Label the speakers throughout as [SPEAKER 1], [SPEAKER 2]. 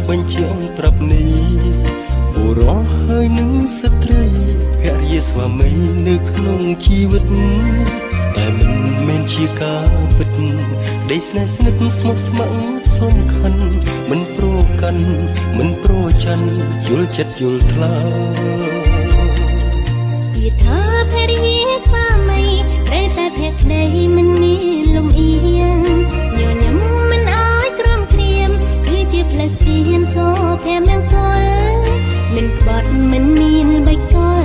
[SPEAKER 1] បញ្ជាក់ប្រាប់នេះបុរសហើយនឹងស្ត្រីភរិយាស្វាមីនៅក្នុងជីវិតតែមិនមែនជាការពិតក្តីស្នេហ៍ស្និទ្ធស្មោះស្ម័គ្រសំខាន់មិនប្រកាន់មិនប្រច័ណ្ឌយល់ចិត្តយល់ថ្លើ
[SPEAKER 2] ពីថាភរិយាស្វាមីតែភក្តីមិនមានលំអៀងញញឹមមិនអើយក្រំគ្រាមគឺជាផ្លែស្ពានសូភែមង្គលមិនក្បត់មិនមានបិចកល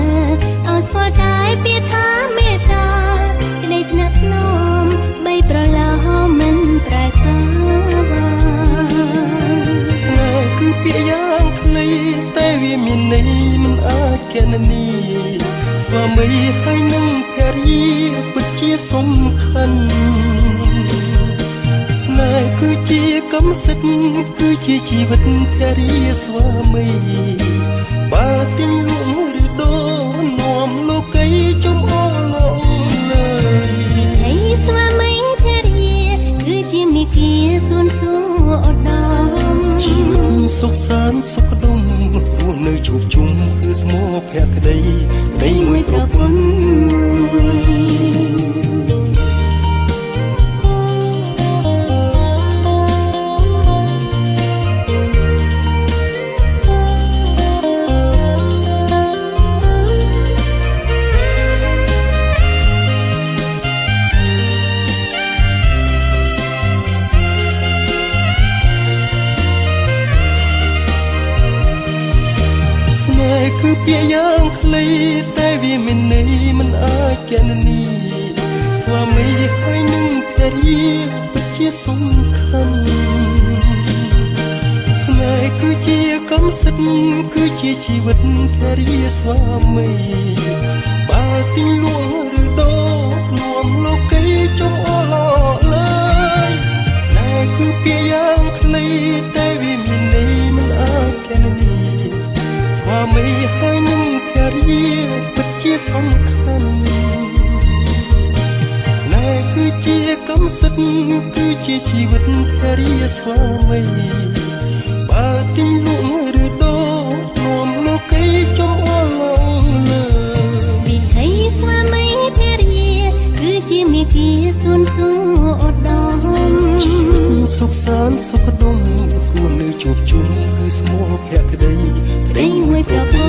[SPEAKER 2] ឲ្យស្គាល់តែពាក្យថាមេត្តាក្តីថ្នាក់ថ្នមបីប្រឡោមិនប្រែសាវា
[SPEAKER 1] ស្នេហ៍គឺពាក្យយ៉ាងខ្លីតែវាមានន័យមិនអាចកណនីស្វាមីហើយនឹងភរិយាពិតជាសំខាន់ស្នេហ៍គឺជាកម្មសិទ្ធិគឺជាជីវិតភរិយាស្វាមីបើទាញលួងឬដូរនាំលោកីចំអឡងលើ
[SPEAKER 2] វិធីស្វាមីភរិយាគឺជាមេគាសួនសួរឧត្តម
[SPEAKER 1] ជីវិតសុខសាន្តសុខដុមរស់នៅជួបជុំគឺស្មោភក្តីក្តីមួយប្រពន្ធគឺពាក្យយ៉ាងខ្លីតែវាមានន័យមិនអាចកណនីស្វាមីហើយនឹងភរិយាពិតជាសំខាន់ស្នេហ៍គឺជាកម្មសិទ្ធិគឺជាជីវិតភរិយាស្វាមីបើទីលួងឬដូរនាំលោកីចំអឡលើយស្នេហ៍គឺពាក្យយ៉ាងខ្លីតែវាមានន័យមិនអាចកណនីស្វាមីហើយនឹងភរិយាពិតជាសំខាន់ស្នេហ៍គឺជាកម្មសិទ្ធិគឺជាជីវិតភរិយាស្វាមីបើទីលួងឬដូរនាំលោកីចំអឡងលើ
[SPEAKER 2] វិធីស្វាមីភរិយាគឺជាមេគាសួនសួរឧត្តម
[SPEAKER 1] ជីវិតសុខសាន្តសុខដុមរស់នៅជួបជុំគឺស្មោភក្តីក្តីមួយប្រពន្ធ